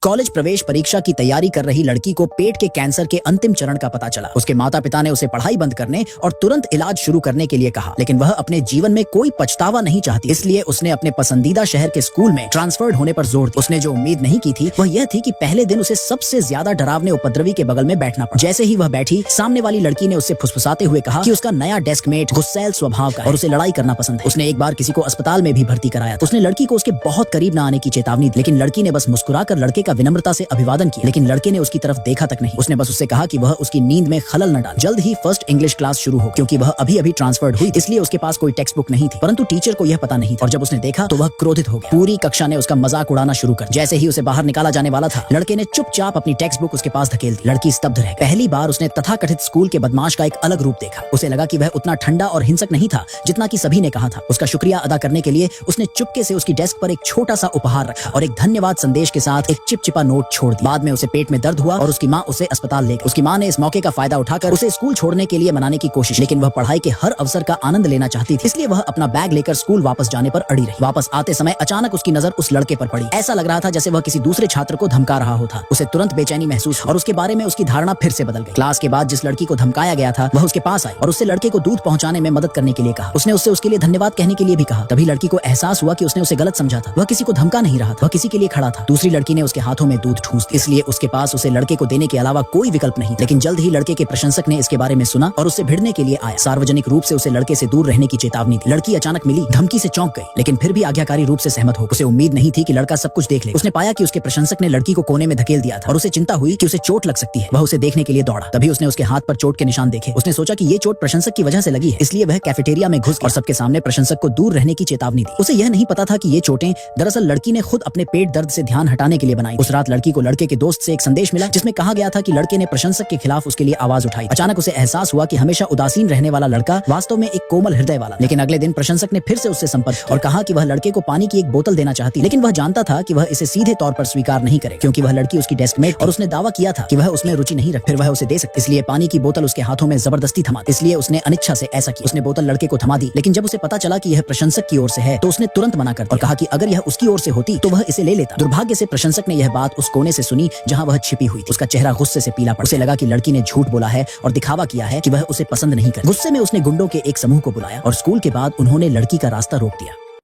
College प्रवेश परीक्षा की तैयारी कर रही लड़की को पेट के कैंसर के अंतिम चरण का पता चला। उसके माता पिता ने उसे पढ़ाई बंद करने और तुरंत इलाज शुरू करने के लिए कहा, लेकिन वह अपने जीवन में कोई पछतावा नहीं चाहती, इसलिए उसने अपने पसंदीदा शहर के स्कूल में ट्रांसफर्ड होने पर जोर दिया। उसने जो उम्मीद नहीं की थी वह यह थी कि पहले दिन उसे सबसे ज्यादा डरावने उपद्रवी के बगल में बैठना पड़ा। जैसे ही वह बैठी, सामने वाली लड़की ने उससे फुसफुसाते हुए कहा कि उसका नया डेस्कमेट गुस्सैल स्वभाव का है और उसे लड़ाई करना पसंद है। उसने एक बार किसी को अस्पताल में भी भर्ती कराया। उसने लड़की को उसके बहुत करीब न आने की चेतावनी दी, लेकिन लड़की ने बस मुस्कुराकर लड़के का विनम्रता से अभिवादन किया, लेकिन लड़के ने उसकी तरफ देखा तक नहीं। उसने बस उससे कहा कि वह उसकी नींद में खलल न डाले। जल्द ही फर्स्ट इंग्लिश क्लास शुरू हो, क्योंकि वह अभी अभी ट्रांसफर्ड हुई, इसलिए उसके पास कोई टेक्स्ट बुक नहीं थी, परंतु टीचर को यह पता नहीं था। और जब उसने देखा तो वह क्रोधित हो गया। पूरी कक्षा ने उसका मजाक उड़ाना शुरू कर। जैसे ही उसे बाहर निकाला जाने वाला था, लड़के ने चुपचाप अपनी टेक्स्ट बुक उसके पास धकेल दी। लड़की स्तब्ध रह गई। पहली बार उसने तथाकथित स्कूल के बदमाश का एक अलग रूप देखा। उसे लगा कि वह उतना ठंडा और हिंसक नहीं था जितना कि सभी ने कहा था। उसका शुक्रिया अदा करने के लिए उसने चुपके से उसकी डेस्क पर एक छोटा सा उपहार रखा और एक धन्यवाद संदेश के साथ एक चिपचिपा नोट छोड़ दिया। बाद में उसे पेट में दर्द हुआ और उसकी माँ उसे अस्पताल ले गई। उसकी माँ ने इस मौके का फायदा उठाकर उसे स्कूल छोड़ने के लिए मनाने की कोशिश, लेकिन वह पढ़ाई के हर अवसर का आनंद लेना चाहती थी, इसलिए वह अपना बैग लेकर स्कूल वापस जाने पर अड़ी रही। वापस आते समय अचानक उसकी नजर उस लड़के पर पड़ी। ऐसा लग रहा था जैसे वह किसी दूसरे छात्र को धमका रहा होता। उसे तुरंत बेचैनी महसूस और उसके बारे में उसकी धारणा फिर से बदल गई। क्लास के बाद जिस लड़की को धमकाया गया था वह उसके पास आई और उससे लड़के को दूध पहुंचाने में मदद करने के लिए कहा। उसने उससे उसके लिए धन्यवाद कहने के लिए भी कहा। तभी लड़की को एहसास हुआ कि उसने उसे गलत समझा था। वह किसी को धमका नहीं रहा था, वह किसी के लिए खड़ा था। दूसरी लड़की ने उसके हाथों में दूध ठूस दिया, इसलिए उसके पास उसे लड़के को देने के अलावा कोई विकल्प नहीं। लेकिन जल्द ही लड़के के प्रशंसक ने इसके बारे में सुना और उससे भिड़ने के लिए आया। सार्वजनिक रूप से उसे लड़के से दूर रहने की चेतावनी दी। लड़की अचानक मिली, धमकी से चौंक गई, लेकिन फिर भी आज्ञाकारी रूप से सहमत हो। उसे उम्मीद नहीं थी कि लड़का सब कुछ देख ले। उसने पाया कि उसके प्रशंसक ने लड़की को कोने में धकेल दिया था और उसे चिंता हुई कि उसे चोट लग सकती है। वह उसे देखने के लिए दौड़ा। तभी उसने उसके हाथ पर चोट के निशान देखे। उसने सोचा कि ये चोट प्रशंसक की वजह से लगी है, इसलिए वह कैफेटेरिया में घुस और सबके सामने प्रशंसक को दूर रहने की चेतावनी दी। उसे यह नहीं पता था कि ये चोटें दरअसल लड़की ने खुद अपने पेट दर्द से ध्यान हटाने के लिए बनाई। उस रात लड़की को लड़के के दोस्त से एक संदेश मिला जिसमें कहा गया था कि लड़के ने प्रशंसक के खिलाफ उसके लिए आवाज उठाई। अचानक उसे एहसास हुआ कि हमेशा उदासीन रहने वाला लड़का वास्तव में एक कोमल हृदय वाला। लेकिन अगले दिन प्रशंसक ने फिर से उससे संपर्क और कहा कि वह लड़के को पानी की एक बोतल देना चाहती, लेकिन वह जानता था कि वह इसे सीधे तौर पर स्वीकार नहीं करे, क्योंकि वह लड़की उसकी डेस्कमेट और उसने दावा किया था कि वह उसमें रुचि नहीं रखती, फिर वह उसे दे सकती। इसलिए पानी की बोतल उसके हाथों में जबरदस्ती थमा दी। इसलिए उसने अनिच्छा से ऐसा किया। उसने बोतल लड़के को थमा दी, लेकिन जब उसे पता चला कि यह प्रशंसक की ओर से है तो उसने तुरंत मना कर दिया और कहा कि अगर यह उसकी ओर से होती तो वह इसे ले लेता। दुर्भाग्य से प्रशंसक ने यह बात उस कोने से सुनी जहां वह छिपी हुई थी। उसका चेहरा गुस्से से पीला पड़। उसे लगा कि लड़की ने झूठ बोला है और दिखावा किया है कि वह उसे पसंद नहीं करती। गुस्से में उसने गुंडों के एक समूह को बुलाया और स्कूल के बाद उन्होंने लड़की का रास्ता रोक दिया।